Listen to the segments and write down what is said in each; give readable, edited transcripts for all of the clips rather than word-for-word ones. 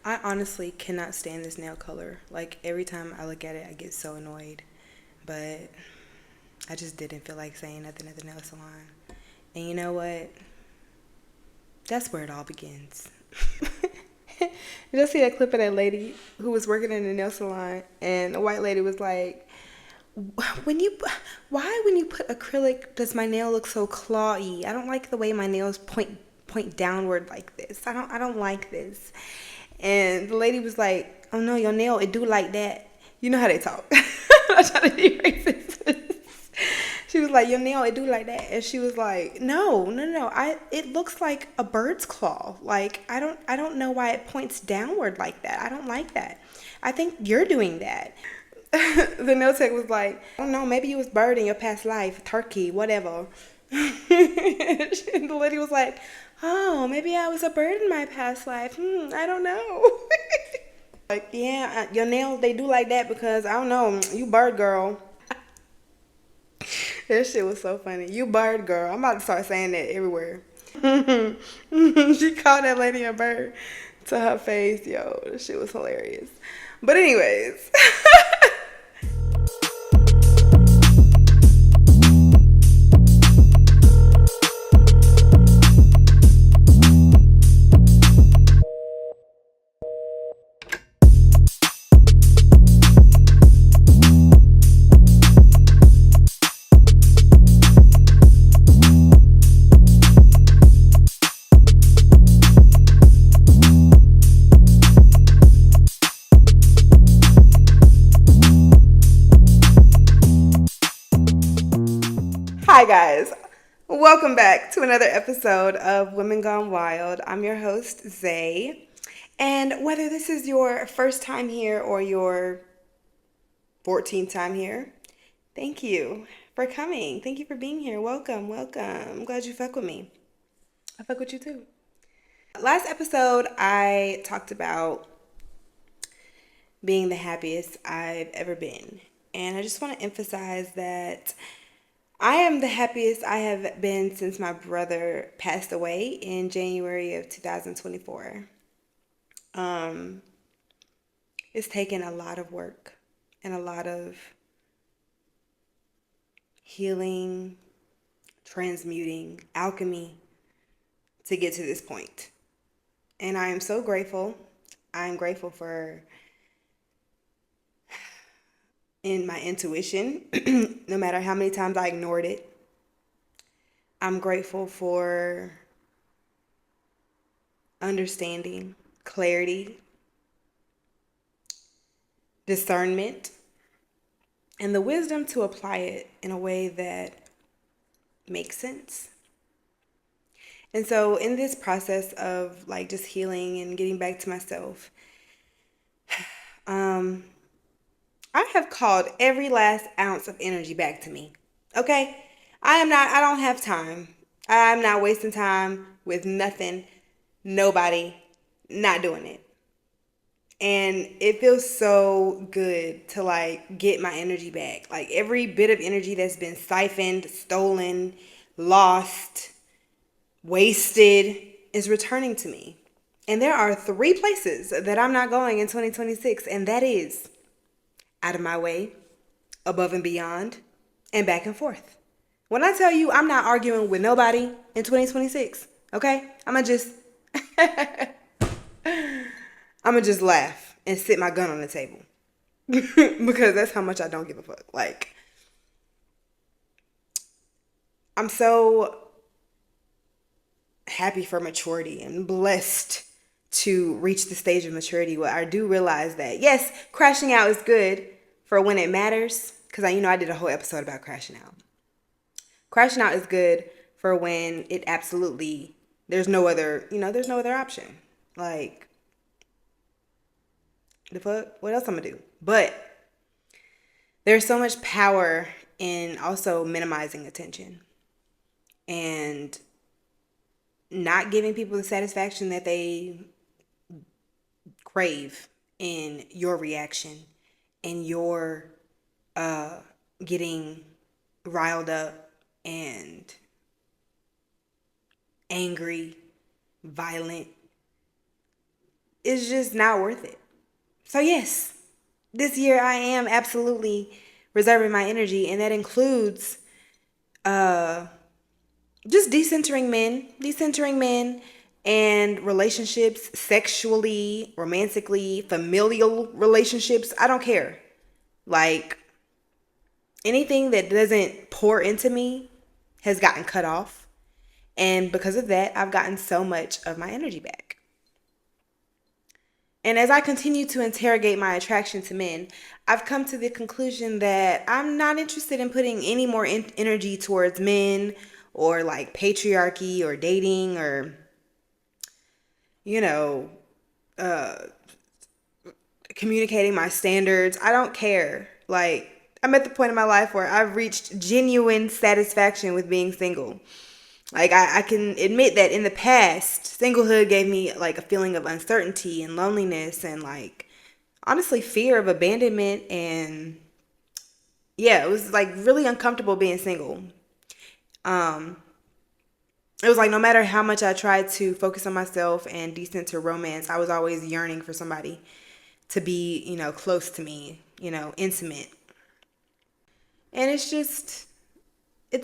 I honestly cannot stand this nail color. Like, every time I look at it, I get so annoyed. But I just didn't feel like saying nothing at the nail salon. And you know what? That's where it all begins. You just see that clip of that lady who was working in the nail salon, and the white lady was like, "When you, why when you put acrylic does my nail look so clawy? I don't like the way my nails point downward like this. I don't like this." And the lady was like, "Oh no, your nail it do like that." You know how they talk. I'm not trying to be racist. She was like, "Your nail it do like that," and she was like, "No, no, no. It looks like a bird's claw. Like I don't know why it points downward like that. I don't like that. I think you're doing that." The nail tech was like, "I don't know. Maybe you was bird in your past life, turkey, whatever." And the lady was like, "Oh, maybe I was a bird in my past life. I don't know." Like, yeah, your nails they do like that because I don't know, you bird girl. That shit was so funny. You bird girl. I'm about to start saying that everywhere. She called that lady a bird to her face. Yo, this shit was hilarious. But anyways. Hi guys. Welcome back to another episode of Women Gone Wild. I'm your host, Zae. And whether this is your first time here or your 14th time here, thank you for coming. Thank you for being here. Welcome, welcome. I'm glad you fuck with me. I fuck with you too. Last episode, I talked about being the happiest I've ever been. And I just want to emphasize that I am the happiest I have been since my brother passed away in January of 2024. It's taken a lot of work and a lot of healing, transmuting, alchemy to get to this point. And I am so grateful. I am grateful for in my intuition, no matter how many times I ignored it. I'm grateful for understanding, clarity, discernment, and the wisdom to apply it in a way that makes sense. And so in this process of like just healing and getting back to myself, I have called every last ounce of energy back to me. Okay? I don't have time. I'm not wasting time with nothing, nobody, not doing it. And it feels so good to like get my energy back. Like every bit of energy that's been siphoned, stolen, lost, wasted is returning to me. And there are 3 places that I'm not going in 2026, and that is out of my way, above and beyond, and back and forth. When I tell you I'm not arguing with nobody in 2026, okay? I'ma just laugh and sit my gun on the table. Because that's how much I don't give a fuck. Like, I'm so happy for maturity and blessed to reach the stage of maturity where I do realize that, yes, crashing out is good for when it matters. Because I did a whole episode about crashing out. Crashing out is good for when it absolutely, there's no other option. Like, the fuck? What else I'm gonna do? But there's so much power in also minimizing attention and not giving people the satisfaction that they crave in your reaction and your getting riled up and angry, violent, is just not worth it. So yes, this year I am absolutely reserving my energy, and that includes uh just decentering men and relationships, sexually, romantically, familial relationships. I don't care. Like, anything that doesn't pour into me has gotten cut off. And because of that, I've gotten so much of my energy back. And as I continue to interrogate my attraction to men, I've come to the conclusion that I'm not interested in putting any more energy towards men or like patriarchy or dating or, you know, uh, communicating my standards. I don't care. Like, I'm at the point in my life where I've reached genuine satisfaction with being single. Like, I can admit that in the past, singlehood gave me like a feeling of uncertainty and loneliness and like honestly fear of abandonment, and yeah, it was like really uncomfortable being single. Um it was like no matter how much I tried to focus on myself and decenter romance, I was always yearning for somebody to be, close to me, intimate. And it's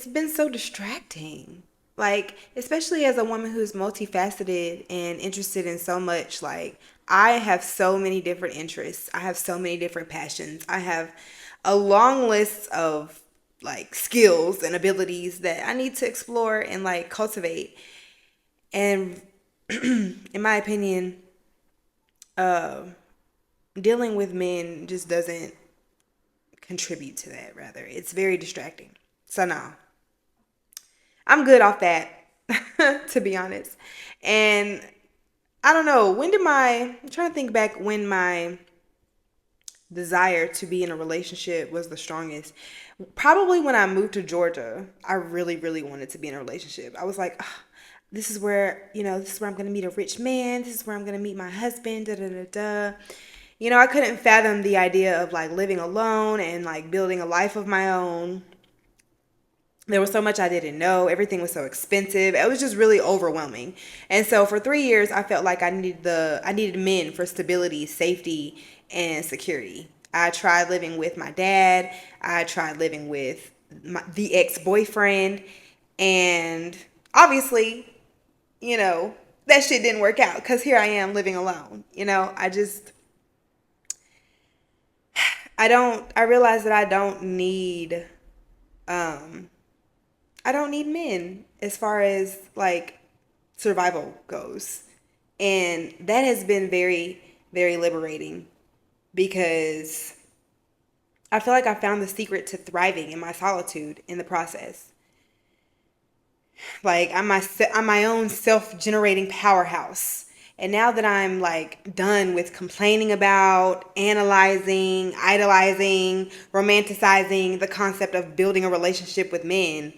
been so distracting. Like, especially as a woman who's multifaceted and interested in so much, like, I have so many different interests. I have so many different passions. I have a long list of like skills and abilities that I need to explore and like cultivate. And in my opinion, uh, dealing with men just doesn't contribute to that. Rather, it's very distracting. So no, I'm good off that, to be honest. And I don't know, I'm trying to think back when my desire to be in a relationship was the strongest. Probably when I moved to Georgia, I really, really wanted to be in a relationship. I was like, "Ugh, this is where I'm going to meet a rich man. This is where I'm going to meet my husband, da da da da." I couldn't fathom the idea of like living alone and like building a life of my own. There was so much I didn't know. Everything was so expensive. It was just really overwhelming. And so for 3 years, I felt like I needed men for stability, safety, and security. I tried living with my dad. I tried living with the ex-boyfriend, and obviously, that shit didn't work out because here I am living alone. I realized that um I don't need men as far as like survival goes. And that has been very, very liberating because I feel like I found the secret to thriving in my solitude in the process. Like, I'm my own self-generating powerhouse. And now that I'm like done with complaining about, analyzing, idolizing, romanticizing the concept of building a relationship with men,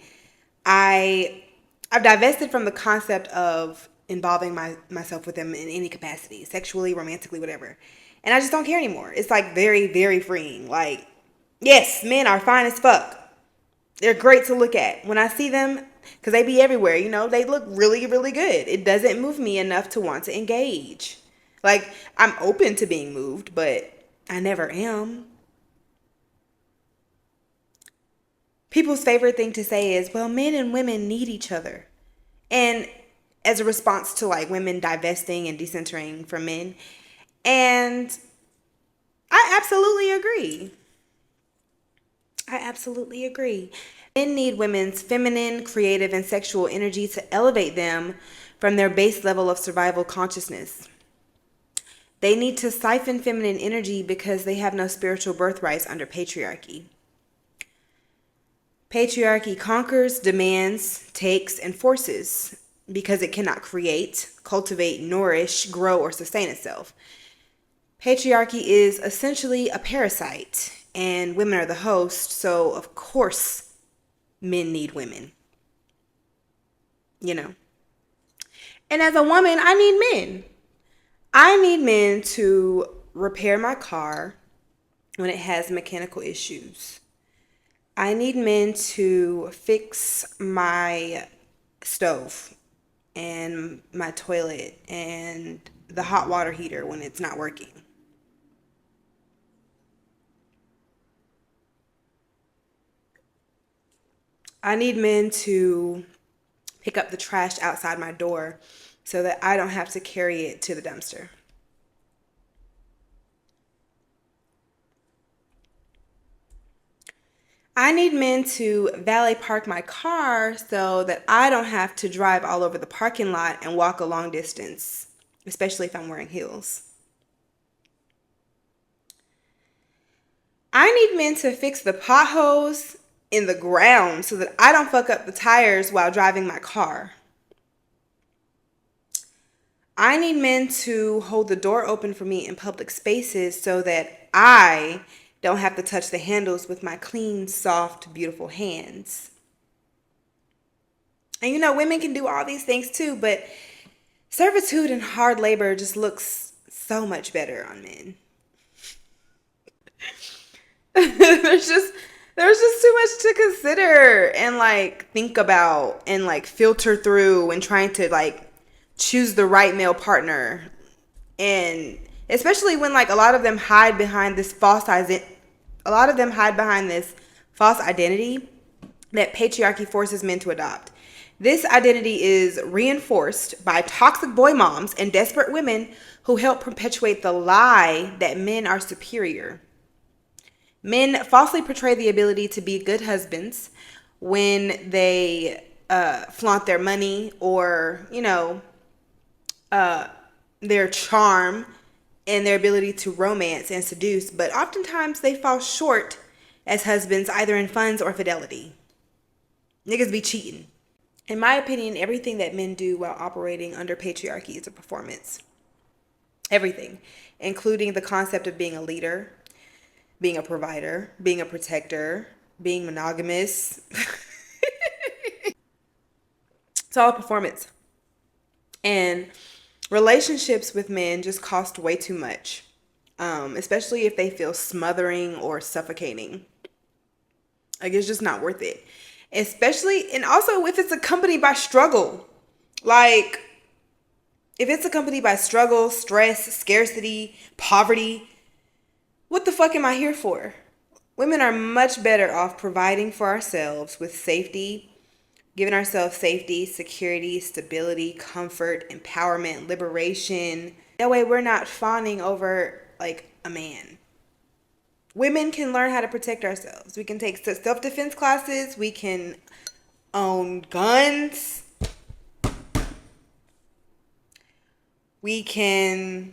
I I've divested from the concept of involving myself with them in any capacity, sexually, romantically, whatever. And I just don't care anymore. It's like very, very freeing. Like, yes, men are fine as fuck. They're great to look at. When I see them, because they be everywhere, they look really, really good. It doesn't move me enough to want to engage. Like, I'm open to being moved, but I never am. People's favorite thing to say is, well, men and women need each other. And as a response to like women divesting and decentering from men. And I absolutely agree. I absolutely agree. Men need women's feminine, creative, and sexual energy to elevate them from their base level of survival consciousness. They need to siphon feminine energy because they have no spiritual birthrights under patriarchy. Patriarchy conquers, demands, takes, and forces because it cannot create, cultivate, nourish, grow, or sustain itself. Patriarchy is essentially a parasite, and women are the host, so of course men need women. You know. And as a woman, I need men. I need men to repair my car when it has mechanical issues. I need men to fix my stove and my toilet and the hot water heater when it's not working. I need men to pick up the trash outside my door so that I don't have to carry it to the dumpster. I need men to valet park my car so that I don't have to drive all over the parking lot and walk a long distance, especially if I'm wearing heels. I need men to fix the potholes in the ground so that I don't fuck up the tires while driving my car. I need men to hold the door open for me in public spaces so that I don't have to touch the handles with my clean, soft, beautiful hands. And you know, women can do all these things too, but servitude and hard labor just looks so much better on men. there's just too much to consider and like think about and like filter through and trying to like choose the right male partner. And especially when like a lot of them hide behind this false identity that patriarchy forces men to adopt. This identity is reinforced by toxic boy moms and desperate women who help perpetuate the lie that men are superior. Men falsely portray the ability to be good husbands when they flaunt their money or, their charm and their ability to romance and seduce, but oftentimes they fall short as husbands either in funds or fidelity. Niggas be cheating. In my opinion, everything that men do while operating under patriarchy is a performance. Everything, including the concept of being a leader, being a provider, being a protector, being monogamous. It's all a performance. And relationships with men just cost way too much, especially if they feel smothering or suffocating. Like, it's just not worth it. Especially, and also if it's accompanied by struggle. Like, if it's accompanied by struggle, stress, scarcity, poverty, what the fuck am I here for? Women are much better off providing for ourselves with safety, giving ourselves safety, security, stability, comfort, empowerment, liberation. That way we're not fawning over like a man. Women can learn how to protect ourselves. We can take self-defense classes. We can own guns. We can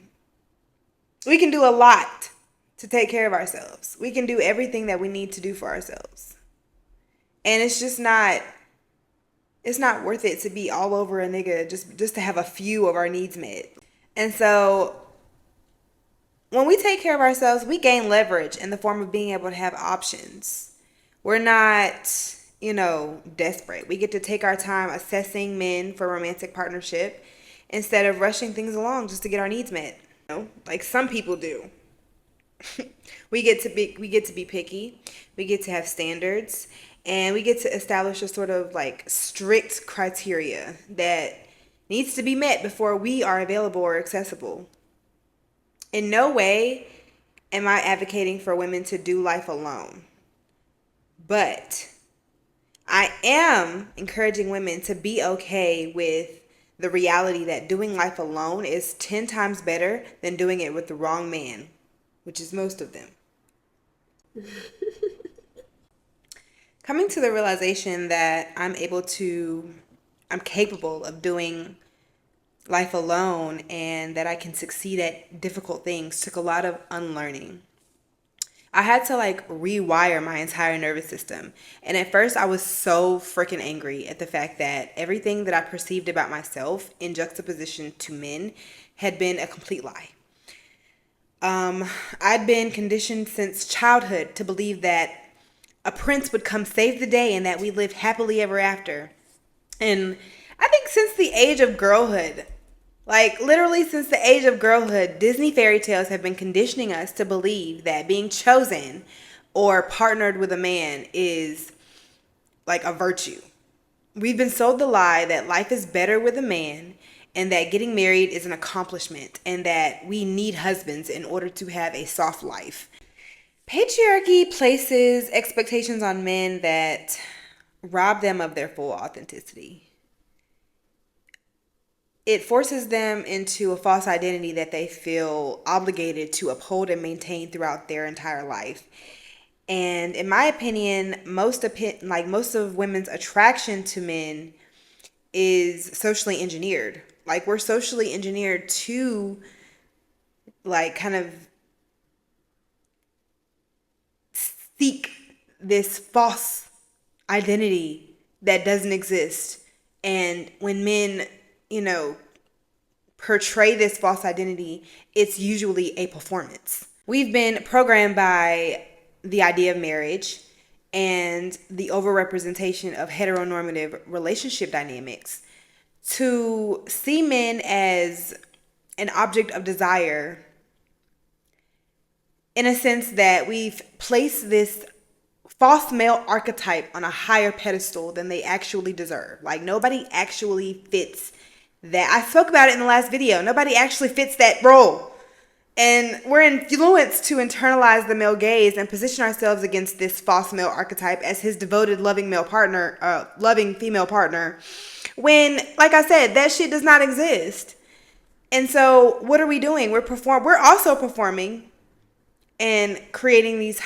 do a lot to take care of ourselves. We can do everything that we need to do for ourselves. And it's just not worth it to be all over a nigga just to have a few of our needs met. And so when we take care of ourselves, we gain leverage in the form of being able to have options. We're not, desperate. We get to take our time assessing men for romantic partnership instead of rushing things along just to get our needs met. Like some people do. We get to be picky. We get to have standards. And we get to establish a sort of like strict criteria that needs to be met before we are available or accessible. In no way am I advocating for women to do life alone. But I am encouraging women to be okay with the reality that doing life alone is 10 times better than doing it with the wrong man, which is most of them. Coming to the realization that I'm capable of doing life alone and that I can succeed at difficult things took a lot of unlearning. I had to rewire my entire nervous system. And at first I was so freaking angry at the fact that everything that I perceived about myself in juxtaposition to men had been a complete lie. I'd been conditioned since childhood to believe that a prince would come save the day and that we lived happily ever after. And I think since the age of girlhood, literally since the age of girlhood, Disney fairy tales have been conditioning us to believe that being chosen or partnered with a man is like a virtue. We've been sold the lie that life is better with a man and that getting married is an accomplishment, and that we need husbands in order to have a soft life. Patriarchy places expectations on men that rob them of their full authenticity. It forces them into a false identity that they feel obligated to uphold and maintain throughout their entire life. And in my opinion, most of women's attraction to men is socially engineered. Like, we're socially engineered to like kind of seek this false identity that doesn't exist. And when men, portray this false identity, it's usually a performance. We've been programmed by the idea of marriage and the overrepresentation of heteronormative relationship dynamics to see men as an object of desire, in a sense that we've placed this false male archetype on a higher pedestal than they actually deserve. Like, nobody actually fits that. I spoke about it in the last video. Nobody actually fits that role. And we're influenced to internalize the male gaze and position ourselves against this false male archetype as his devoted, loving female partner. When, like I said, that shit does not exist. And so what are we doing? We're also performing and creating these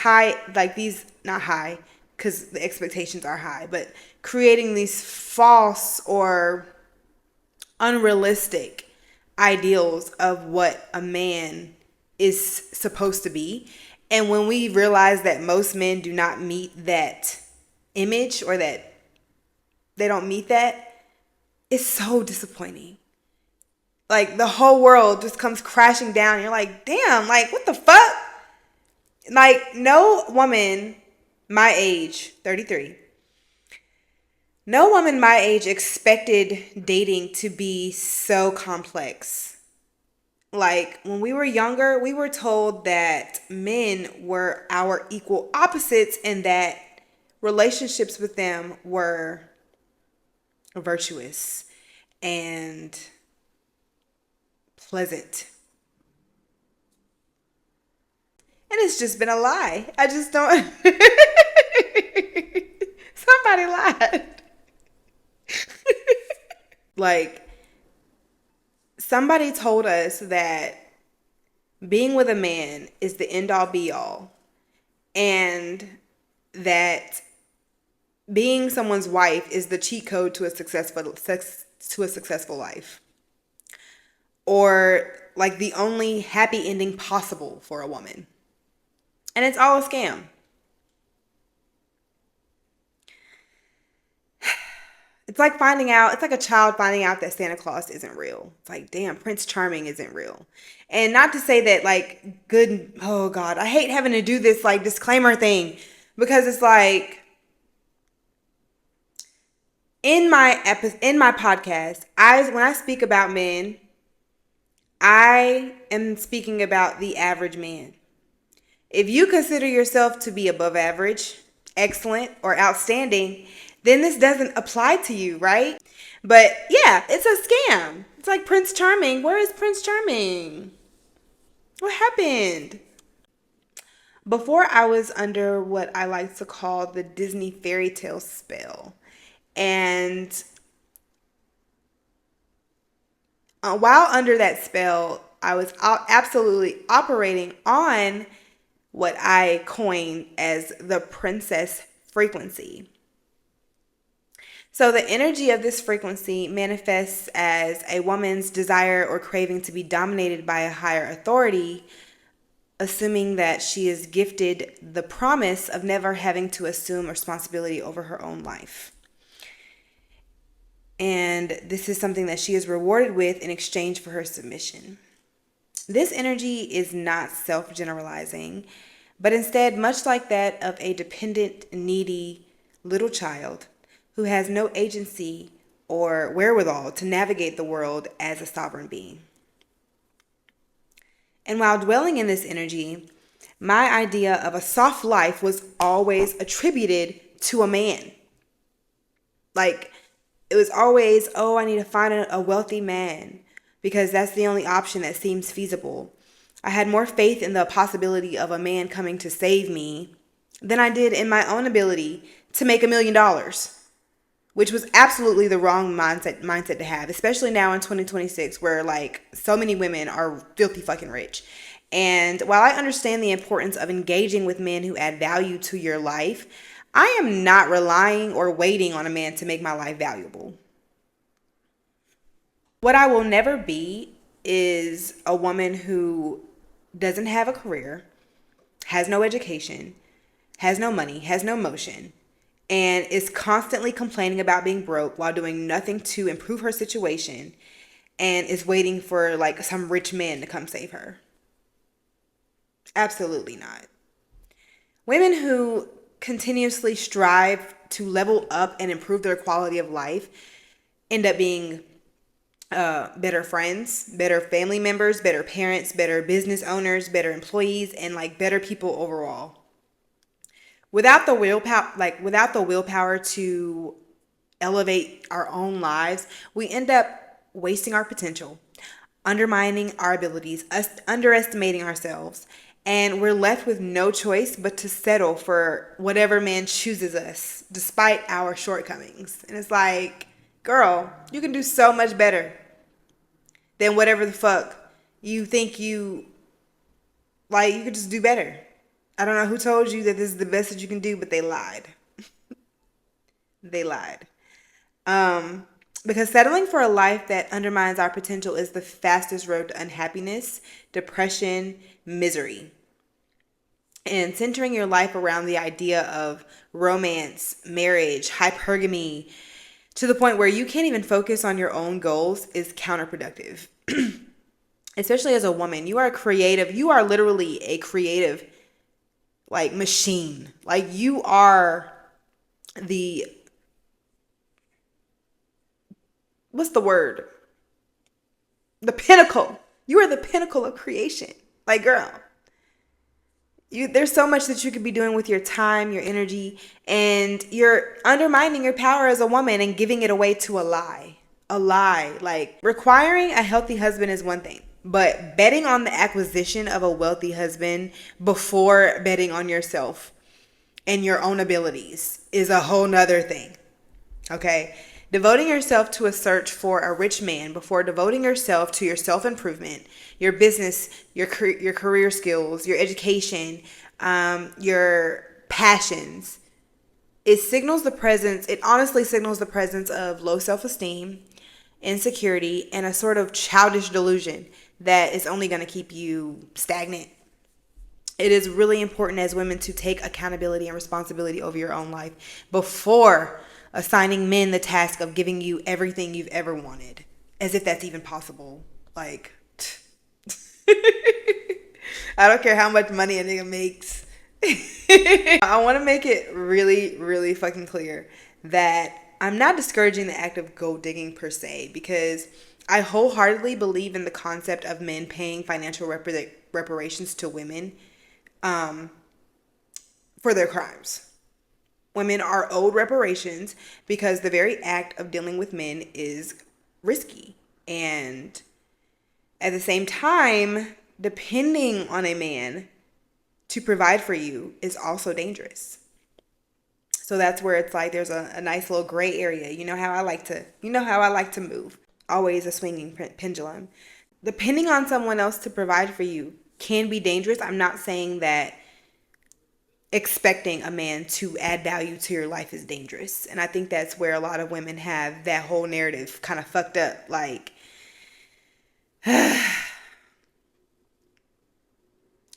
not high, because the expectations are high, but creating these false or unrealistic ideals of what a man is supposed to be. And when we realize that most men do not meet that image, or that they don't meet that, it's so disappointing. Like, the whole world just comes crashing down. You're like, damn, like, what the fuck? Like, no woman my age, 33, no woman my age expected dating to be so complex. Like, when we were younger, we were told that men were our equal opposites and that relationships with them were virtuous and pleasant. And it's just been a lie. I just don't. Somebody lied. Like, somebody told us that being with a man is the end all be all, and that being someone's wife is the cheat code to a successful life, or like the only happy ending possible for a woman. And it's all a scam. It's like a child finding out that Santa Claus isn't real. It's like, damn, Prince Charming isn't real. And not to say that, like, oh God, I hate having to do this, like, disclaimer thing, because it's like, in my podcast, when I speak about men, I am speaking about the average man. If you consider yourself to be above average, excellent, or outstanding, then this doesn't apply to you, right? But yeah, it's a scam. It's like Prince Charming. Where is Prince Charming? What happened? Before, I was under what I like to call the Disney fairy tale spell. And while under that spell, I was absolutely operating on what I coined as the princess frequency. So the energy of this frequency manifests as a woman's desire or craving to be dominated by a higher authority, assuming that she is gifted the promise of never having to assume responsibility over her own life. And this is something that she is rewarded with in exchange for her submission. This energy is not self-generalizing, but instead much like that of a dependent, needy little child who has no agency or wherewithal to navigate the world as a sovereign being. And while dwelling in this energy, my idea of a soft life was always attributed to a man. Like, It was always, oh, I need to find a wealthy man because that's the only option that seems feasible. I had more faith in the possibility of a man coming to save me than I did in my own ability to make $1 million, which was absolutely the wrong mindset to have, especially now in 2026 where like so many women are filthy fucking rich. And while I understand the importance of engaging with men who add value to your life, I am not relying or waiting on a man to make my life valuable. What I will never be is a woman who doesn't have a career, has no education, has no money, has no motion, and is constantly complaining about being broke while doing nothing to improve her situation and is waiting for like some rich man to come save her. Absolutely not. Women who continuously strive to level up and improve their quality of life end up being better friends, better family members, better parents, better business owners, better employees, and like better people overall. Without the willpower to elevate our own lives, we end up wasting our potential, undermining our abilities, underestimating ourselves, and we're left with no choice but to settle for whatever man chooses us, despite our shortcomings. And it's like, girl, you can do so much better than whatever the fuck you think you could just do better. I don't know who told you that this is the best that you can do, but they lied. They lied. Because settling for a life that undermines our potential is the fastest road to unhappiness, depression, misery. And centering your life around the idea of romance, marriage, hypergamy, to the point where you can't even focus on your own goals is counterproductive. Especially as a woman, you are creative. You are literally a creative, like, machine. Like, you are what's the word? The pinnacle. You are the pinnacle of creation. Like, girl, there's so much that you could be doing with your time, your energy, and you're undermining your power as a woman and giving it away to a lie. A lie. Like, requiring a healthy husband is one thing, but betting on the acquisition of a wealthy husband before betting on yourself and your own abilities is a whole nother thing. Okay? Devoting yourself to a search for a rich man before devoting yourself to your self-improvement, your business, your career skills, your education, your passions, it honestly signals the presence of low self-esteem, insecurity, and a sort of childish delusion that is only going to keep you stagnant. It is really important as women to take accountability and responsibility over your own life before assigning men the task of giving you everything you've ever wanted, as if that's even possible. Like, I don't care how much money a nigga makes. I want to make it really, really fucking clear that I'm not discouraging the act of gold digging per se, because I wholeheartedly believe in the concept of men paying financial reparations to women for their crimes. Women are owed reparations because the very act of dealing with men is risky. And at the same time, depending on a man to provide for you is also dangerous. So that's where it's like there's a nice little gray area. You know how I like to move. Always a swinging pendulum. Depending on someone else to provide for you can be dangerous. I'm not saying that expecting a man to add value to your life is dangerous. And I think that's where a lot of women have that whole narrative kind of fucked up. Like,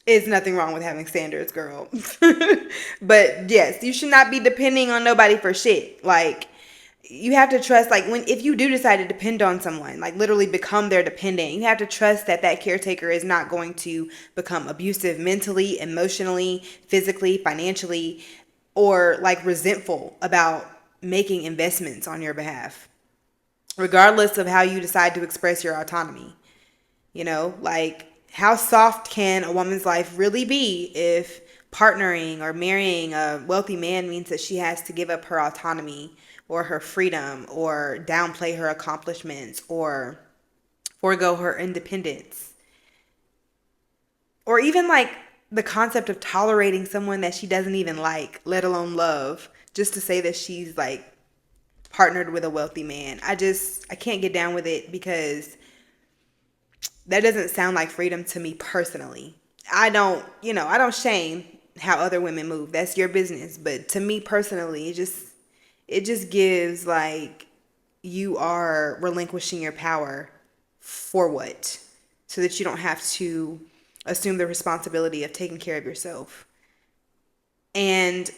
there's nothing wrong with having standards, girl. But yes, you should not be depending on nobody for shit. Like, you have to trust, like, if you do decide to depend on someone, like literally become their dependent, you have to trust that that caretaker is not going to become abusive mentally, emotionally, physically, financially, or like resentful about making investments on your behalf, regardless of how you decide to express your autonomy. You know, like, how soft can a woman's life really be if partnering or marrying a wealthy man means that she has to give up her autonomy or her freedom or downplay her accomplishments or forego her independence. Or even like the concept of tolerating someone that she doesn't even like, let alone love, just to say that she's like partnered with a wealthy man. I can't get down with it because that doesn't sound like freedom to me personally. I don't shame how other women move. That's your business. But to me personally, it just gives like you are relinquishing your power for what? So that you don't have to assume the responsibility of taking care of yourself. And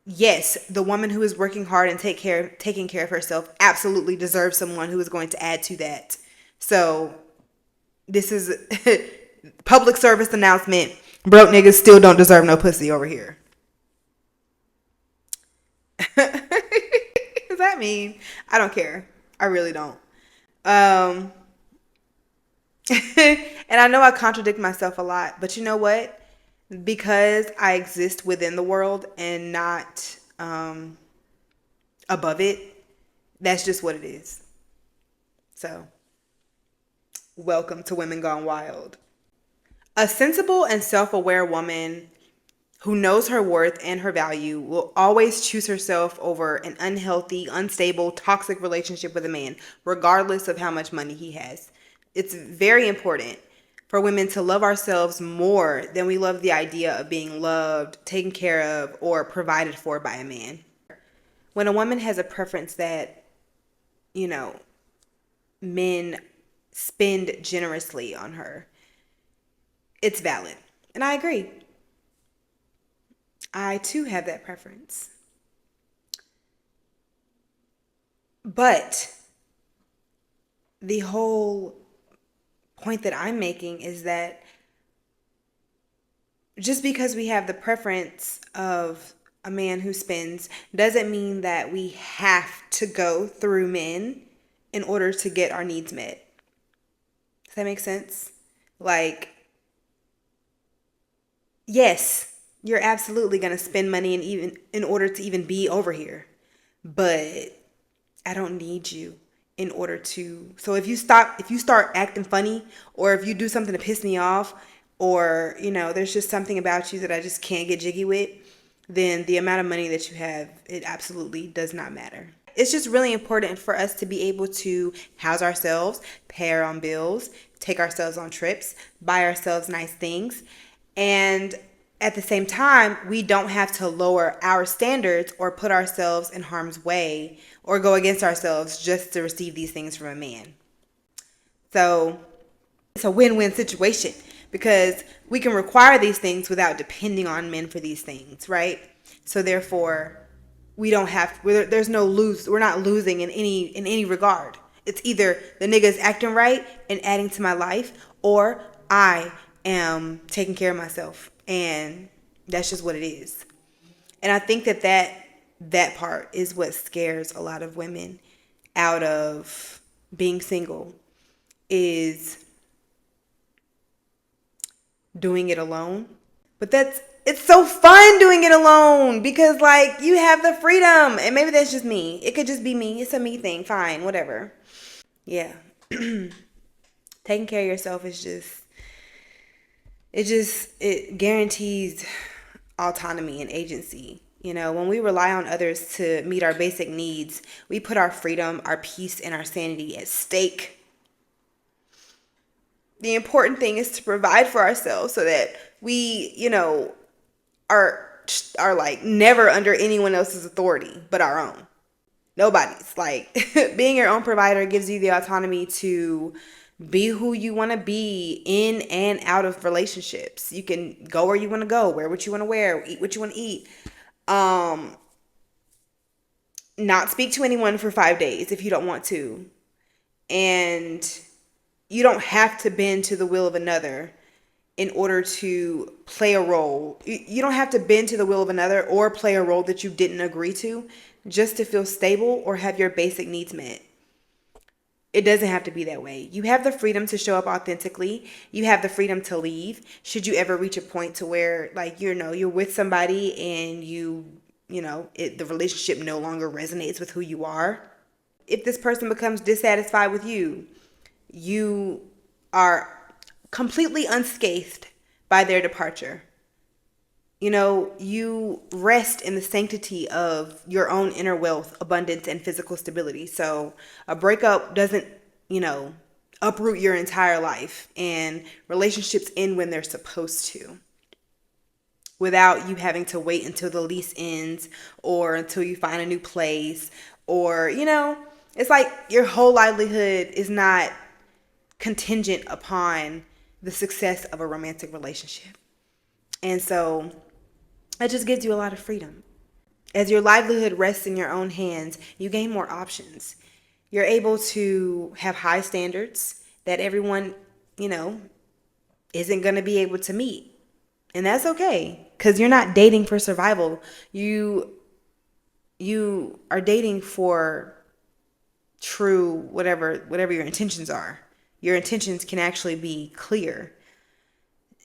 yes, the woman who is working hard and taking care of herself absolutely deserves someone who is going to add to that. So this is public service announcement. Broke niggas still don't deserve no pussy over here. Does that mean? I don't care. I really don't. Um, and I know I contradict myself a lot, but you know what? Because I exist within the world and not above it, that's just what it is. So, welcome to Women Gone Wild. A sensible and self-aware woman who knows her worth and her value will always choose herself over an unhealthy, unstable, toxic relationship with a man, regardless of how much money he has. It's very important for women to love ourselves more than we love the idea of being loved, taken care of, or provided for by a man. When a woman has a preference that, men spend generously on her, it's valid. And I agree. I too have that preference. But the whole point that I'm making is that just because we have the preference of a man who spends doesn't mean that we have to go through men in order to get our needs met. Does that make sense? Like, yes, you're absolutely going to spend money in order to even be over here. But I don't need you in order to. So if you start acting funny, or if you do something to piss me off, or there's just something about you that I just can't get jiggy with, then the amount of money that you have, it absolutely does not matter. It's just really important for us to be able to house ourselves, pay our own bills, take ourselves on trips, buy ourselves nice things, and at the same time, we don't have to lower our standards or put ourselves in harm's way or go against ourselves just to receive these things from a man. So it's a win-win situation because we can require these things without depending on men for these things, right? So therefore, there's no lose. We're not losing in any regard. It's either the nigga's acting right and adding to my life, or I am taking care of myself. And that's just what it is. And I think that part is what scares a lot of women out of being single, is doing it alone. But it's so fun doing it alone because like you have the freedom. And maybe that's just me. It could just be me. It's a me thing. Fine, whatever. Yeah. Taking care of yourself is it guarantees autonomy and agency. When we rely on others to meet our basic needs, we put our freedom, our peace, and our sanity at stake. The important thing is to provide for ourselves so that we, are like never under anyone else's authority but our own. Nobody's. Like being your own provider gives you the autonomy to be who you want to be in and out of relationships. You can go where you want to go, wear what you want to wear, eat what you want to eat. Not speak to anyone for 5 days if you don't want to. And you don't have to bend to the will of another in order to play a role. You don't have to bend to the will of another or play a role that you didn't agree to just to feel stable or have your basic needs met. It doesn't have to be that way. You have the freedom to show up authentically. You have the freedom to leave. Should you ever reach a point to where, like, you're with somebody and you the relationship no longer resonates with who you are. If this person becomes dissatisfied with you, you are completely unscathed by their departure. You rest in the sanctity of your own inner wealth, abundance, and physical stability. So a breakup doesn't, uproot your entire life, and relationships end when they're supposed to, without you having to wait until the lease ends or until you find a new place, or, it's like your whole livelihood is not contingent upon the success of a romantic relationship. And so that just gives you a lot of freedom. As your livelihood rests in your own hands, you gain more options. You're able to have high standards that everyone, isn't going to be able to meet. And that's okay, because you're not dating for survival. You are dating for true whatever your intentions are. Your intentions can actually be clear.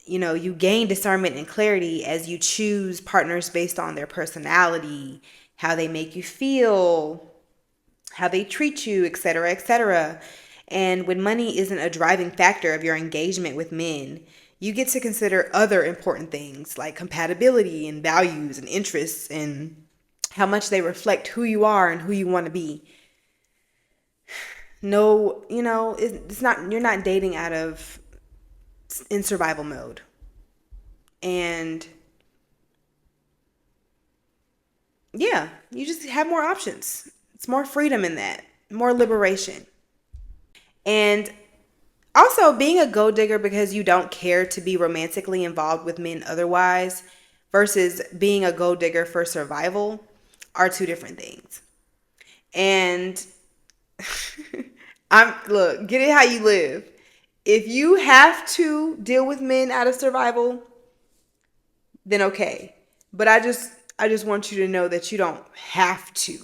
You gain discernment and clarity as you choose partners based on their personality, how they make you feel, how they treat you, etc., etc. And when money isn't a driving factor of your engagement with men, you get to consider other important things like compatibility and values and interests and how much they reflect who you are and who you want to be. No, it's not, you're not dating in survival mode. And yeah, you just have more options. It's more freedom in that, more liberation. And also, being a gold digger because you don't care to be romantically involved with men otherwise versus being a gold digger for survival are two different things. And get it how you live. If you have to deal with men out of survival, then okay. But I just want you to know that you don't have to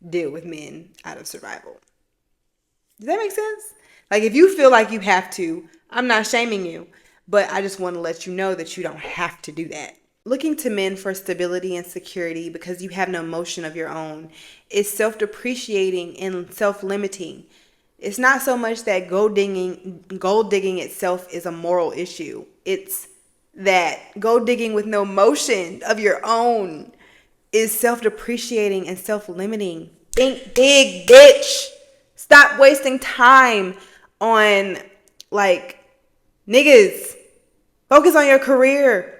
deal with men out of survival. Does that make sense? Like, if you feel like you have to, I'm not shaming you, but I just want to let you know that you don't have to do that. Looking to men for stability and security because you have no motion of your own is self-depreciating and self-limiting. It's not so much that gold digging itself is a moral issue. It's that gold digging with no motion of your own is self-depreciating and self-limiting. Think big, bitch. Stop wasting time on niggas. Focus on your career.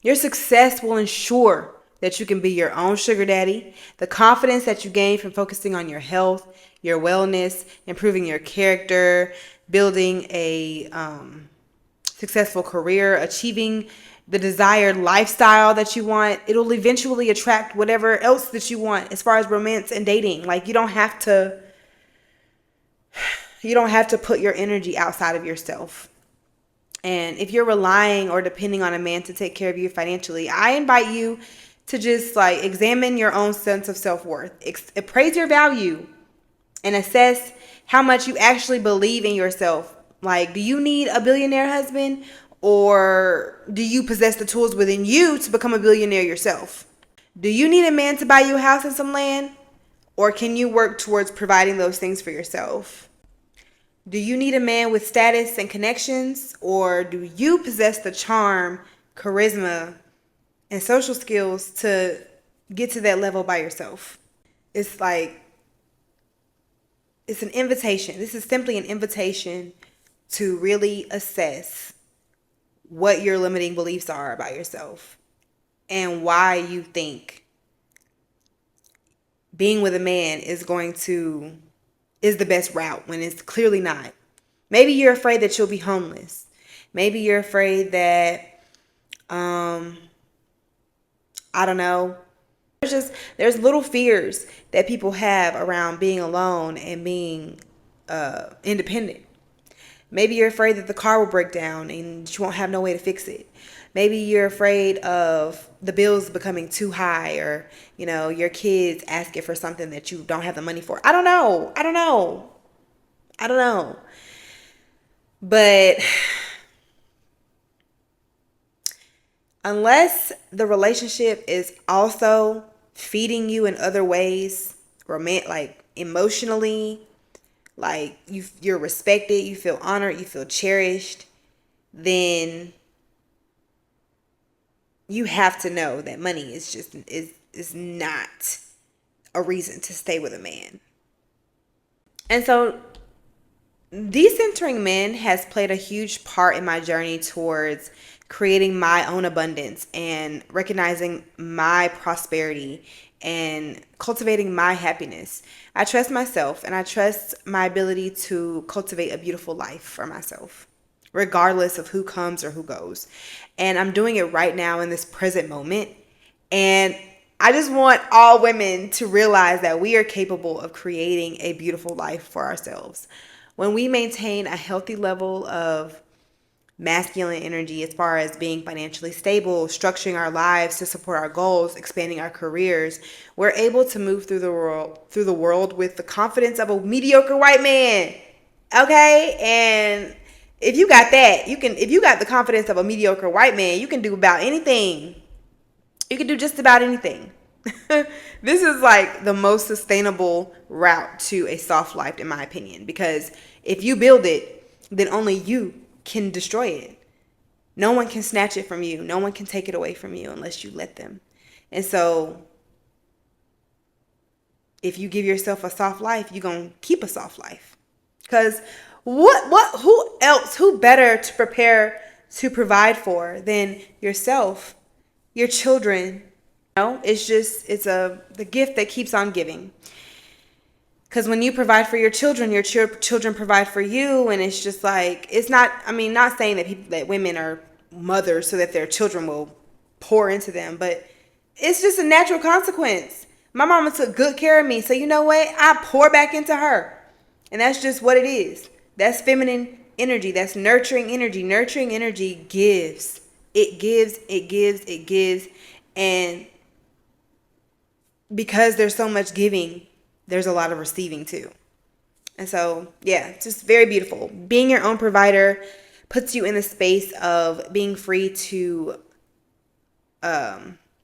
Your success will ensure that you can be your own sugar daddy. The confidence that you gain from focusing on your health, your wellness, improving your character, building a successful career, achieving the desired lifestyle that you want, it'll eventually attract whatever else that you want as far as romance and dating. Like, you don't have to put your energy outside of yourself. And if you're relying or depending on a man to take care of you financially, I invite you to just examine your own sense of self-worth. Appraise your value and assess how much you actually believe in yourself. Like, do you need a billionaire husband, or do you possess the tools within you to become a billionaire yourself? Do you need a man to buy you a house and some land, or can you work towards providing those things for yourself? Do you need a man with status and connections, or do you possess the charm, charisma, and social skills to get to that level by yourself? It's an invitation. This is simply an invitation to really assess what your limiting beliefs are about yourself and why you think being with a man is the best route when it's clearly not. Maybe you're afraid that you'll be homeless. Maybe you're afraid that, I don't know. There's little fears that people have around being alone and being independent. Maybe you're afraid that the car will break down and you won't have no way to fix it. Maybe you're afraid of the bills becoming too high, or, your kids asking for something that you don't have the money for. I don't know. But unless the relationship is also feeding you in other ways, like emotionally, like you're respected, you feel honored, you feel cherished, then you have to know that money is not a reason to stay with a man. And so decentering men has played a huge part in my journey towards creating my own abundance and recognizing my prosperity and cultivating my happiness. I trust myself and I trust my ability to cultivate a beautiful life for myself, regardless of who comes or who goes. And I'm doing it right now in this present moment. And I just want all women to realize that we are capable of creating a beautiful life for ourselves. When we maintain a healthy level of masculine energy as far as being financially stable, structuring our lives to support our goals, expanding our careers, we're able to move through the world with the confidence of a mediocre white man. Okay? And if you got that, if you got the confidence of a mediocre white man, you can do about anything. You can do just about anything. This is like the most sustainable route to a soft life, in my opinion, because if you build it, then only you can destroy it. No one can snatch it from you. No one can take it away from you unless you let them. And so if you give yourself a soft life, you're going to keep a soft life. Because who better to prepare to provide for than yourself, your children? It's the gift that keeps on giving. Because when you provide for your children provide for you, and it's just like, it's not, not saying that women are mothers so that their children will pour into them, but it's just a natural consequence. My mama took good care of me, so you know what? I pour back into her. And that's just what it is. That's feminine energy. That's nurturing energy. Nurturing energy gives. It gives, it gives, it gives. And because there's so much giving, there's a lot of receiving too. And so, yeah, it's just very beautiful. Being your own provider puts you in the space of being free to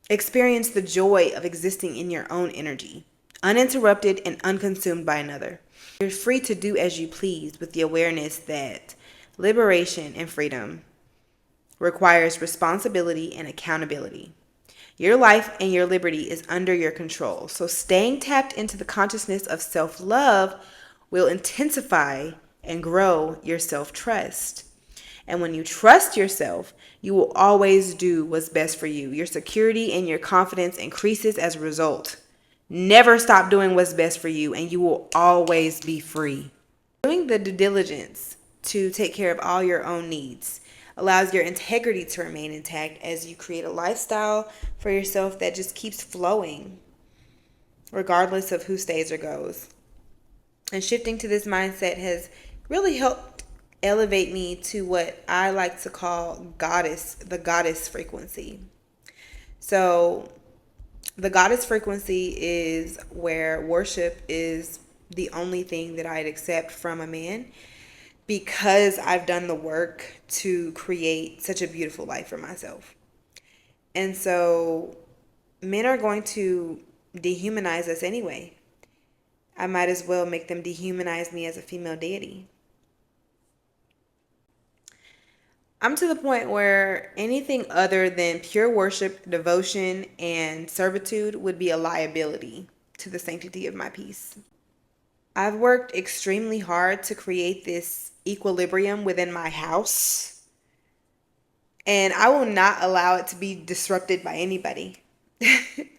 experience the joy of existing in your own energy, uninterrupted and unconsumed by another. You're free to do as you please with the awareness that liberation and freedom requires responsibility and accountability. Your life and your liberty is under your control. So staying tapped into the consciousness of self-love will intensify and grow your self-trust. And when you trust yourself, you will always do what's best for you. Your security and your confidence increases as a result. Never stop doing what's best for you, and you will always be free. Doing the due diligence to take care of all your own needs allows your integrity to remain intact as you create a lifestyle for yourself that just keeps flowing, regardless of who stays or goes. And shifting to this mindset has really helped elevate me to what I like to call the goddess frequency. So the goddess frequency is where worship is the only thing that I'd accept from a man, because I've done the work to create such a beautiful life for myself. And so men are going to dehumanize us anyway. I might as well make them dehumanize me as a female deity. I'm to the point where anything other than pure worship, devotion, and servitude would be a liability to the sanctity of my peace. I've worked extremely hard to create this equilibrium within my house, and I will not allow it to be disrupted by anybody,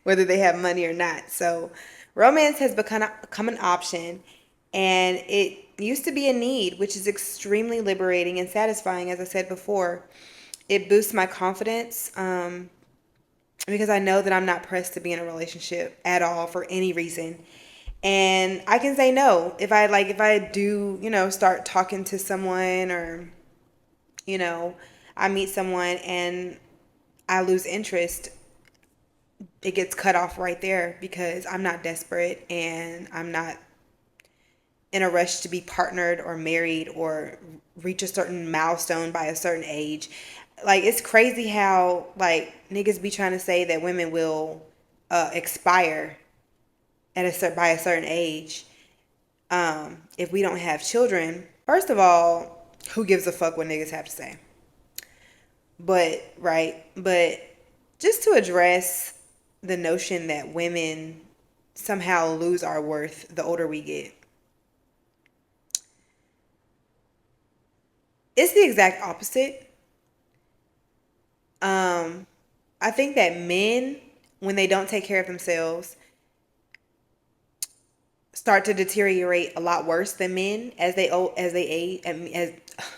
whether they have money or not. So romance has become an option, and it used to be a need, which is extremely liberating and satisfying. As I said before, it boosts my confidence because I know that I'm not pressed to be in a relationship at all for any reason. And I can say no if I do, start talking to someone, or, I meet someone and I lose interest. It gets cut off right there because I'm not desperate and I'm not in a rush to be partnered or married or reach a certain milestone by a certain age. Like, it's crazy how, like, niggas be trying to say that women will expire by a certain age. If we don't have children, first of all, who gives a fuck what niggas have to say? But just to address the notion that women somehow lose our worth the older we get. It's the exact opposite. I think that men, when they don't take care of themselves, start to deteriorate a lot worse than men as they age. As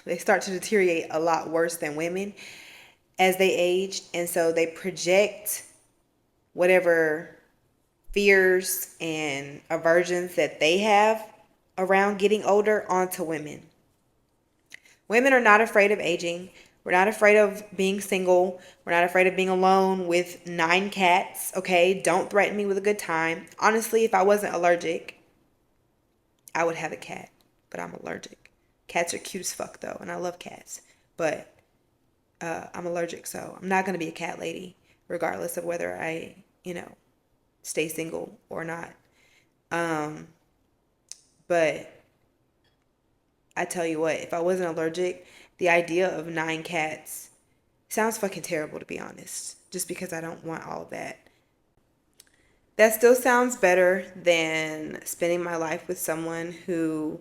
they start to deteriorate a lot worse than women as they age, and so they project whatever fears and aversions that they have around getting older onto women. Women are not afraid of aging. We're not afraid of being single. We're not afraid of being alone with 9 cats. Okay, don't threaten me with a good time. Honestly, if I wasn't allergic, I would have a cat, but I'm allergic. Cats are cute as fuck though, and I love cats, but I'm allergic, so I'm not going to be a cat lady, regardless of whether I, stay single or not. But I tell you what, if I wasn't allergic, the idea of 9 cats sounds fucking terrible, to be honest, just because I don't want all of that. That still sounds better than spending my life with someone who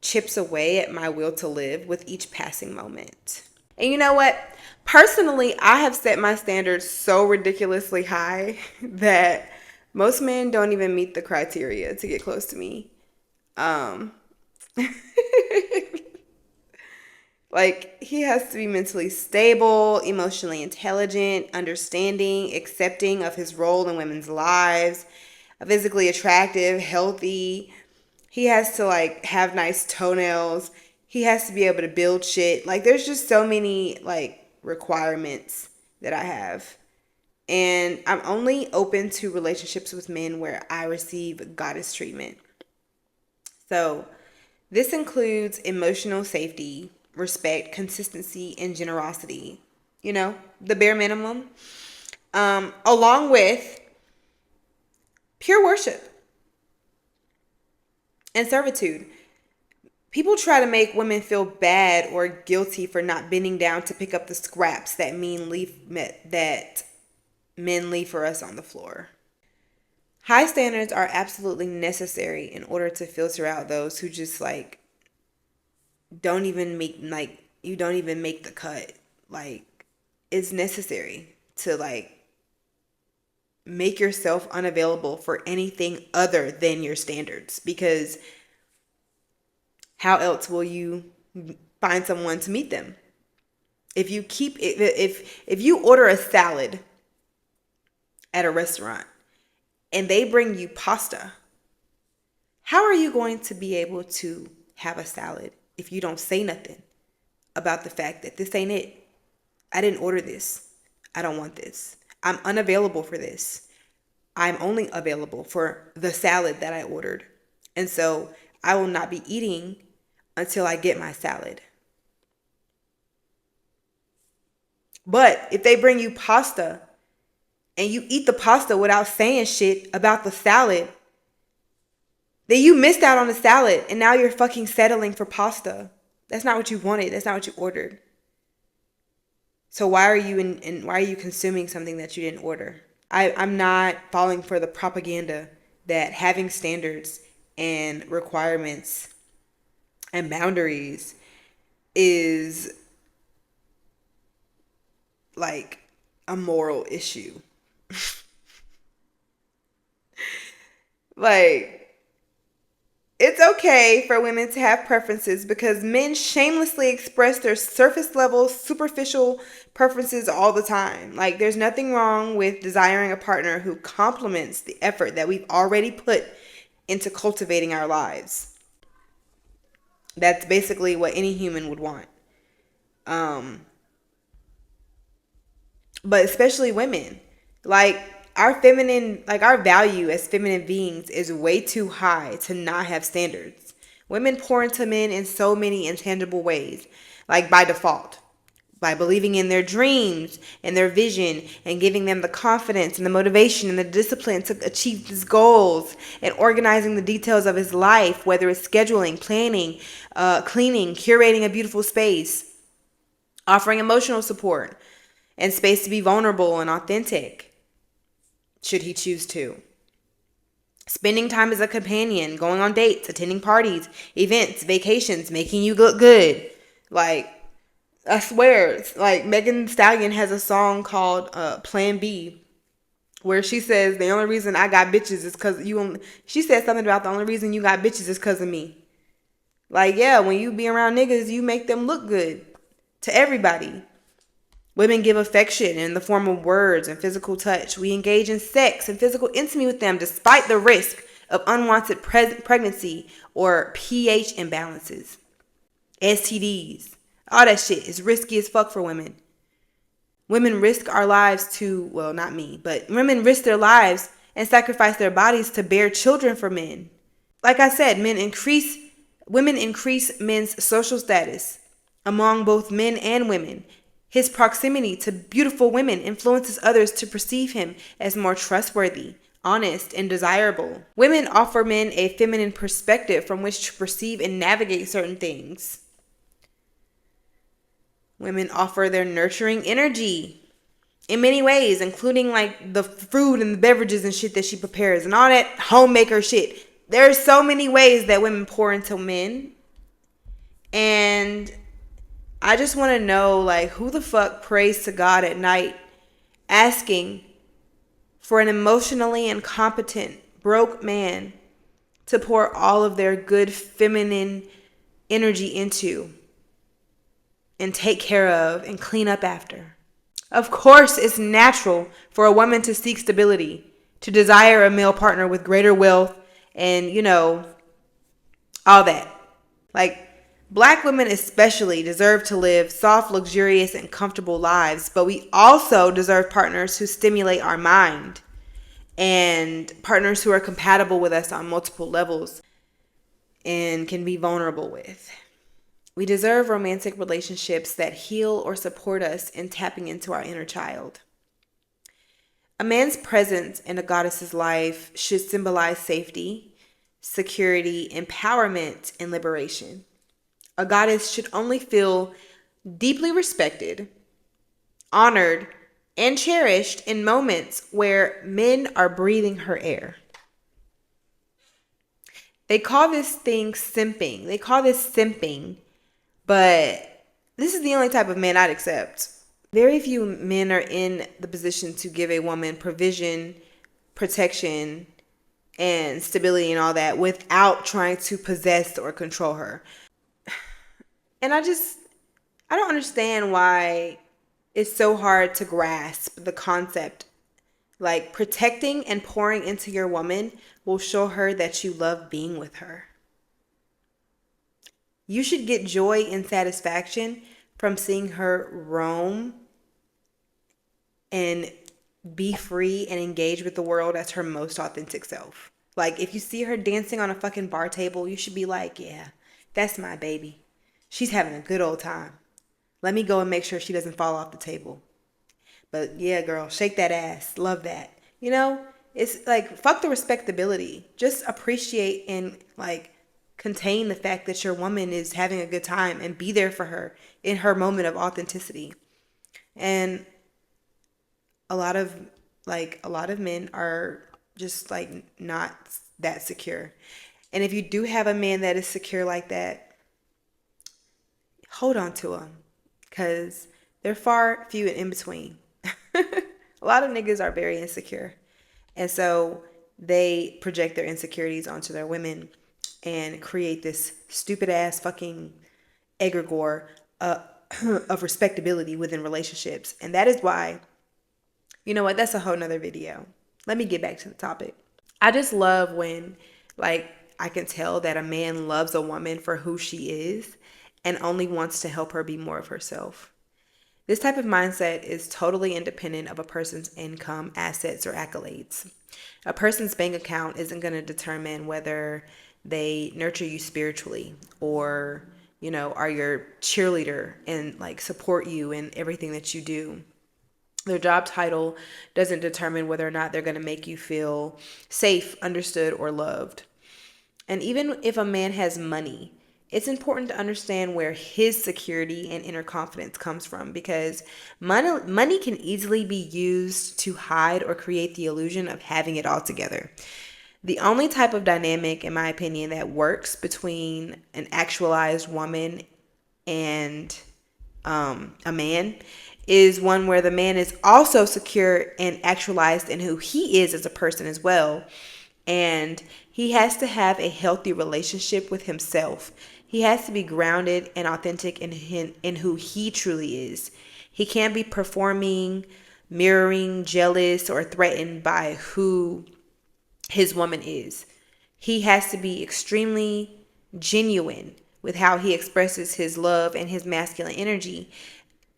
chips away at my will to live with each passing moment. And you know what? Personally, I have set my standards so ridiculously high that most men don't even meet the criteria to get close to me. Like, he has to be mentally stable, emotionally intelligent, understanding, accepting of his role in women's lives, physically attractive, healthy. He has to, have nice toenails. He has to be able to build shit. There's just so many, requirements that I have. And I'm only open to relationships with men where I receive goddess treatment. So, this includes emotional safety, respect, consistency, and generosity. The bare minimum. Along with pure worship and servitude. People try to make women feel bad or guilty for not bending down to pick up the scraps that men leave for us on the floor. High standards are absolutely necessary in order to filter out those who just don't even make the cut. It's necessary to make yourself unavailable for anything other than your standards, because how else will you find someone to meet them? If you order a salad at a restaurant and they bring you pasta, how are you going to be able to have a salad if you don't say nothing about the fact that this ain't it? I didn't order this. I don't want this. I'm unavailable for this. I'm only available for the salad that I ordered. And so I will not be eating until I get my salad. But if they bring you pasta and you eat the pasta without saying shit about the salad, then you missed out on the salad and now you're fucking settling for pasta. That's not what you wanted. That's not what you ordered. So why are you consuming something that you didn't order? I'm not falling for the propaganda that having standards and requirements and boundaries is a moral issue. It's okay for women to have preferences because men shamelessly express their surface level, superficial preferences all the time. There's nothing wrong with desiring a partner who complements the effort that we've already put into cultivating our lives. That's basically what any human would want. But especially women. Our value as feminine beings is way too high to not have standards. Women pour into men in so many intangible ways, by default. by believing in their dreams and their vision and giving them the confidence and the motivation and the discipline to achieve his goals and organizing the details of his life, whether it's scheduling, planning, cleaning, curating a beautiful space, offering emotional support and space to be vulnerable and authentic, should he choose to. Spending time as a companion, going on dates, attending parties, events, vacations, making you look good. Like, I swear, like Megan Thee Stallion has a song called Plan B, where she says the only reason I got bitches is because you. She said something about the only reason you got bitches is because of me. Like, yeah, when you be around niggas, you make them look good to everybody. Women give affection in the form of words and physical touch. We engage in sex and physical intimacy with them despite the risk of unwanted pregnancy or pH imbalances, STDs. All that shit is risky as fuck for women. Women risk our lives to, well, not me, but women risk their lives and sacrifice their bodies to bear children for men. Like I said, women increase men's social status among both men and women. His proximity to beautiful women influences others to perceive him as more trustworthy, honest, and desirable. Women offer men a feminine perspective from which to perceive and navigate certain things. Women offer their nurturing energy in many ways, including like the food and the beverages and shit that she prepares and all that homemaker shit. There's so many ways that women pour into men. And I just want to know, like, who the fuck prays to God at night asking for an emotionally incompetent, broke man to pour all of their good feminine energy into and take care of and clean up after? Of course, it's natural for a woman to seek stability, to desire a male partner with greater wealth and, you know, all that. Like, Black women especially deserve to live soft, luxurious, and comfortable lives, but we also deserve partners who stimulate our mind and partners who are compatible with us on multiple levels and can be vulnerable with. We deserve romantic relationships that heal or support us in tapping into our inner child. A man's presence in a goddess's life should symbolize safety, security, empowerment, and liberation. A goddess should only feel deeply respected, honored, and cherished in moments where men are breathing her air. They call this thing simping. But this is the only type of man I'd accept. Very few men are in the position to give a woman provision, protection, and stability and all that without trying to possess or control her. And I don't understand why it's so hard to grasp the concept. Like, protecting and pouring into your woman will show her that you love being with her. You should get joy and satisfaction from seeing her roam and be free and engage with the world as her most authentic self. Like, if you see her dancing on a fucking bar table, you should be like, yeah, that's my baby. She's having a good old time. Let me go and make sure she doesn't fall off the table. But yeah, girl, shake that ass. Love that. You know, it's like, fuck the respectability. Just appreciate and like contain the fact that your woman is having a good time and be there for her in her moment of authenticity. And a lot of men are just like not that secure. And if you do have a man that is secure like that, hold on to him, because they're far few and in between. A lot of niggas are very insecure, and so they project their insecurities onto their women and create this stupid ass fucking egregore of respectability within relationships. And that is why, you know what, that's a whole nother video. Let me get back to the topic. I just love when, like, I can tell that a man loves a woman for who she is and only wants to help her be more of herself. This type of mindset is totally independent of a person's income, assets, or accolades. A person's bank account isn't going to determine whether they nurture you spiritually or are your cheerleader and like support you in everything that you do. Their job title doesn't determine whether or not they're going to make you feel safe, understood, or loved. And even if a man has money, it's important to understand where his security and inner confidence comes from, because money can easily be used to hide or create the illusion of having it all together. The only type of dynamic, in my opinion, that works between an actualized woman and a man is one where the man is also secure and actualized in who he is as a person as well. And he has to have a healthy relationship with himself. He has to be grounded and authentic in who he truly is. He can't be performing, mirroring, jealous, or threatened by who his woman is. He has to be extremely genuine with how he expresses his love and his masculine energy.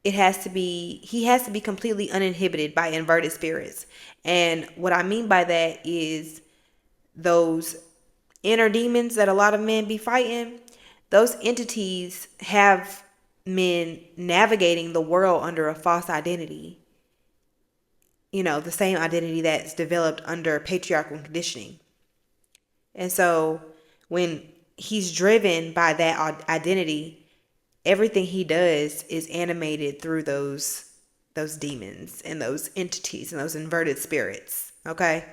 He has to be completely uninhibited by inverted spirits. And what I mean by that is those inner demons that a lot of men be fighting. Those entities have men navigating the world under a false identity. The same identity that's developed under patriarchal conditioning. And so when he's driven by that identity, everything he does is animated through those demons and those entities and those inverted spirits. Okay?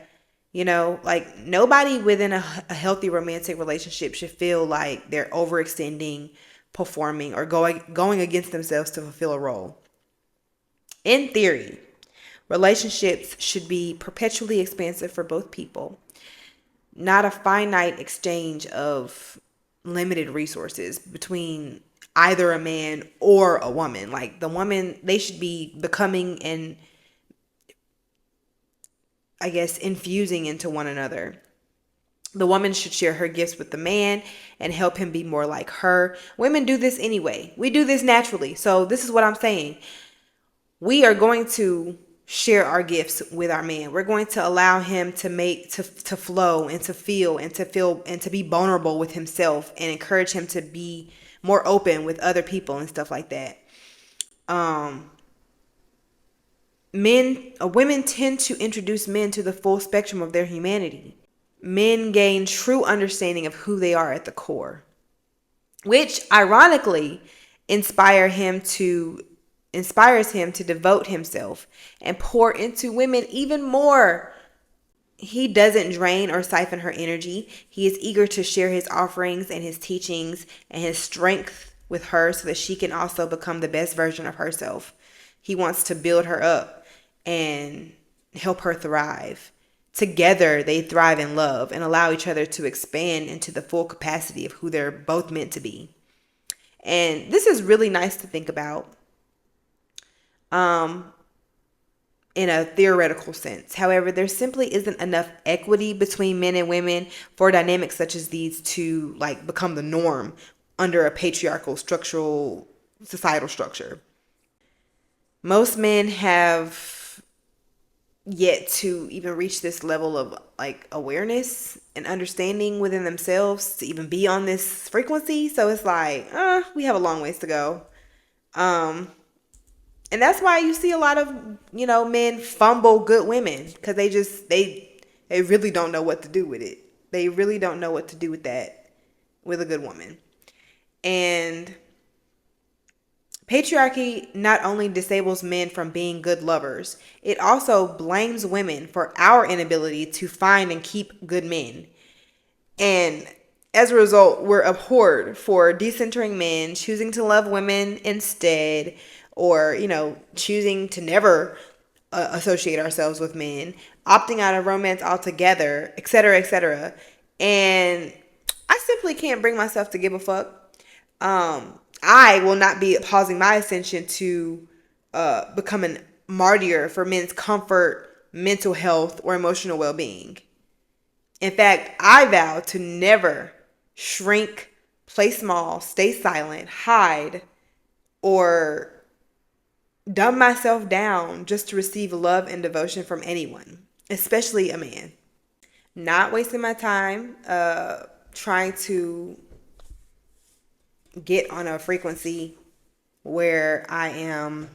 Like nobody within a healthy romantic relationship should feel like they're overextending, performing, or going against themselves to fulfill a role. In theory, relationships should be perpetually expansive for both people, not a finite exchange of limited resources between either a man or a woman. Like the woman, they should be becoming and I guess infusing into one another. The woman should share her gifts with the man and help him be more like her. Women do this anyway. We do this naturally. So this is what I'm saying. We are going to share our gifts with our man. We're going to allow him to flow and to feel and to be vulnerable with himself, and encourage him to be more open with other people and stuff like that. Women tend to introduce men to the full spectrum of their humanity. Men gain true understanding of who they are at the core, which ironically inspires him to devote himself and pour into women even more. He doesn't drain or siphon her energy. He is eager to share his offerings and his teachings and his strength with her so that she can also become the best version of herself. He wants to build her up and help her thrive. Together, they thrive in love and allow each other to expand into the full capacity of who they're both meant to be. And this is really nice to think about in a theoretical sense. However, there simply isn't enough equity between men and women for dynamics such as these to like become the norm under a patriarchal societal structure. Most men have yet to even reach this level of like awareness and understanding within themselves to even be on this frequency. So it's like, we have a long ways to go. And that's why you see a lot of, men fumble good women, because they really don't know what to do with it. They really don't know what to do with that, with a good woman. And patriarchy not only disables men from being good lovers, it also blames women for our inability to find and keep good men. And as a result, we're abhorred for decentering men, choosing to love women instead, or, choosing to never associate ourselves with men, opting out of romance altogether, etc., etc. And I simply can't bring myself to give a fuck. I will not be pausing my ascension to become a martyr for men's comfort, mental health, or emotional well-being. In fact, I vow to never shrink, play small, stay silent, hide, or dumb myself down just to receive love and devotion from anyone, especially a man. Not wasting my time trying to get on a frequency where I am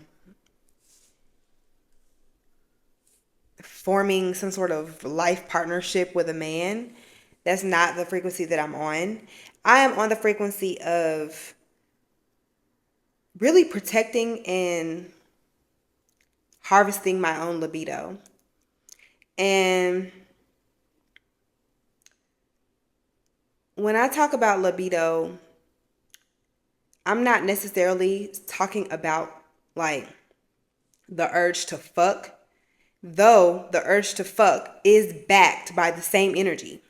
forming some sort of life partnership with a man. That's not the frequency that I'm on. I am on the frequency of really protecting and harvesting my own libido. And when I talk about libido, I'm not necessarily talking about like the urge to fuck, though the urge to fuck is backed by the same energy.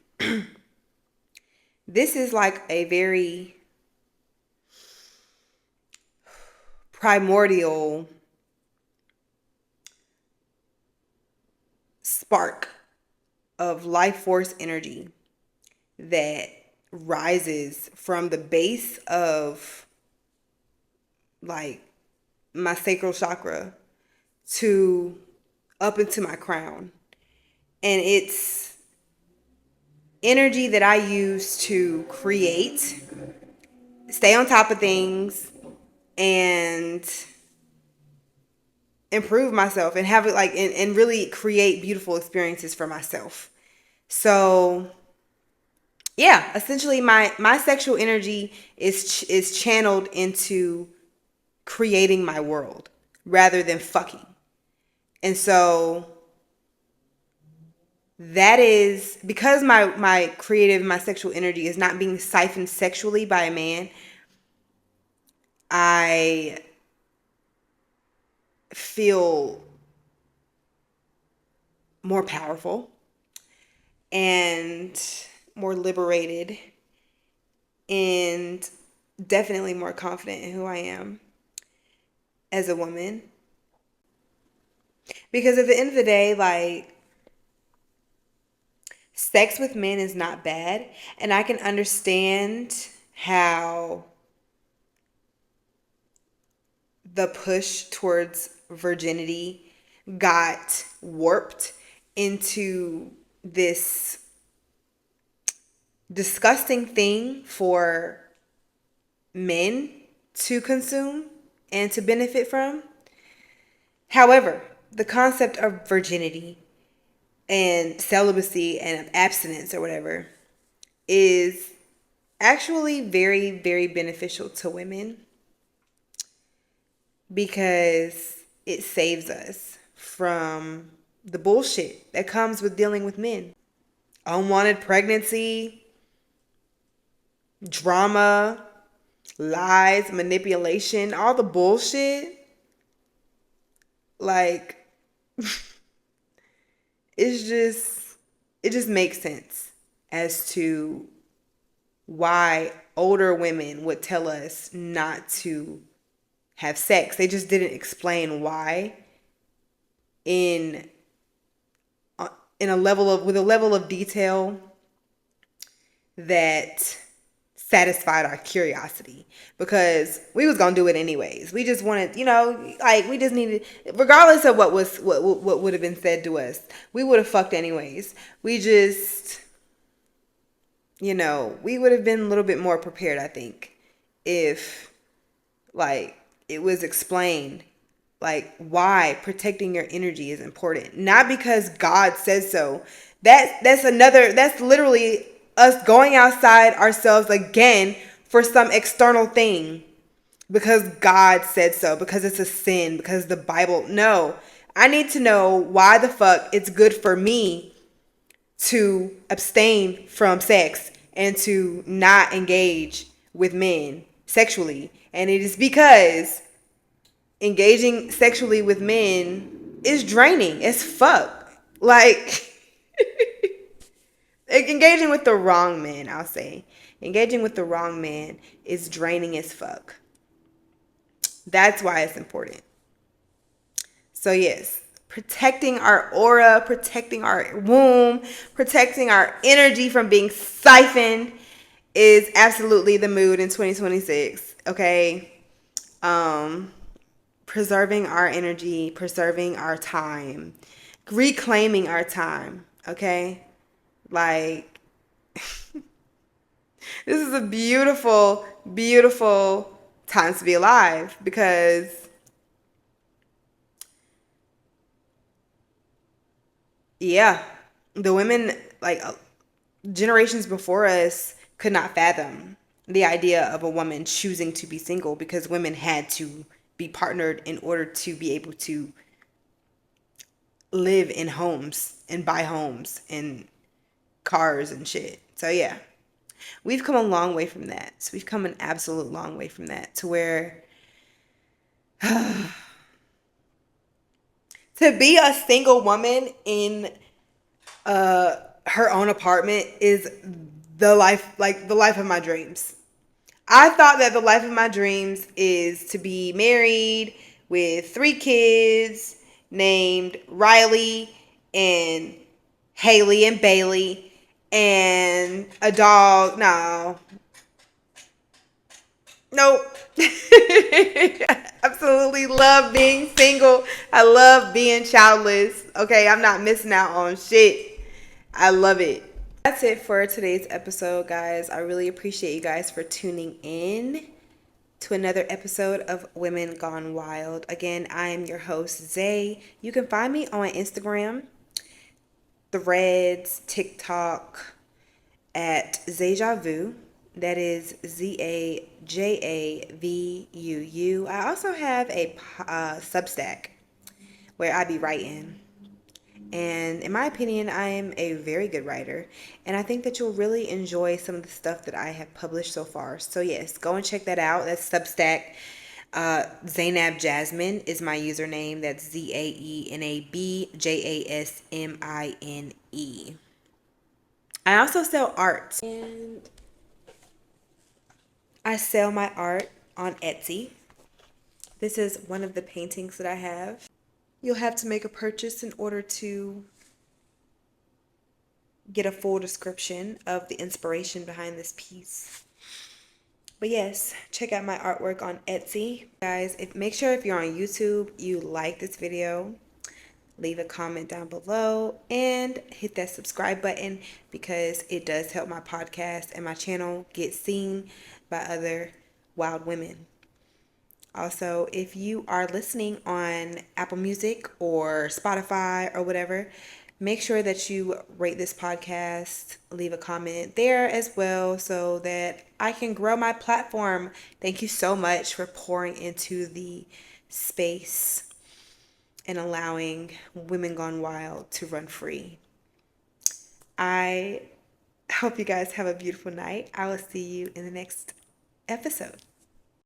This is like a very primordial spark of life force energy that rises from the base of like my sacral chakra to up into my crown. And it's energy that I use to create, stay on top of things, and improve myself and have it like and really create beautiful experiences for myself. So yeah, essentially my sexual energy is channeled into creating my world rather than fucking. And so that is because my creative, my sexual energy is not being siphoned sexually by a man. I feel more powerful and more liberated and definitely more confident in who I am as a woman. Because at the end of the day, like, sex with men is not bad. And I can understand how the push towards virginity got warped into this disgusting thing for men to consume and to benefit from. However, the concept of virginity and celibacy and abstinence or whatever is actually very, very beneficial to women because it saves us from the bullshit that comes with dealing with men. Unwanted pregnancy, drama, lies, manipulation, all the bullshit. Like, it just makes sense as to why older women would tell us not to have sex. They just didn't explain why in a level of detail that satisfied our curiosity, because we was gonna do it anyways. We just wanted, like, we just needed, regardless of what would have been said to us, we would have fucked anyways. We just, we would have been a little bit more prepared, I think, if like it was explained like why protecting your energy is important, not because God says so. That's literally us going outside ourselves again for some external thing because God said so, because it's a sin, because the Bible. No, I need to know why the fuck it's good for me to abstain from sex and to not engage with men sexually. And it is because engaging sexually with men is draining as fuck. Like, engaging with the wrong man, I'll say. Engaging with the wrong man is draining as fuck. That's why it's important. So yes, protecting our aura, protecting our womb, protecting our energy from being siphoned is absolutely the mood in 2026. Okay. Preserving our energy, preserving our time, reclaiming our time. Okay. Like, This is a beautiful, beautiful time to be alive because yeah, the women like generations before us could not fathom the idea of a woman choosing to be single because women had to be partnered in order to be able to live in homes and buy homes and cars and shit. So yeah, we've come a long way from that. So we've come an absolute long way from that to where to be a single woman in her own apartment is the life, like the life of my dreams. I thought that the life of my dreams is to be married with 3 kids named Riley and Haley and Bailey and a dog. No. Nope. I absolutely love being single. I love being childless. Okay, I'm not missing out on shit. I love it. That's it for today's episode, guys. I really appreciate you guys for tuning in to another episode of Women Gone Wild. Again, I am your host, Zae. You can find me on Instagram, Threads, TikTok at zajavuu. That is ZAJAVUU. I also have a Substack where I be writing. And in my opinion, I am a very good writer. And I think that you'll really enjoy some of the stuff that I have published so far. So yes, go and check that out. That's Substack. Zaenab Jasmine is my username. That's ZAENABJASMINE. I also sell art. And I sell my art on Etsy. This is one of the paintings that I have. You'll have to make a purchase in order to get a full description of the inspiration behind this piece. But yes, check out my artwork on Etsy. Guys, make sure if you're on YouTube, you like this video. Leave a comment down below and hit that subscribe button because it does help my podcast and my channel get seen by other wild women. Also, if you are listening on Apple Music or Spotify or whatever, make sure that you rate this podcast, leave a comment there as well so that I can grow my platform. Thank you so much for pouring into the space and allowing Women Gone Wild to run free. I hope you guys have a beautiful night. I will see you in the next episode.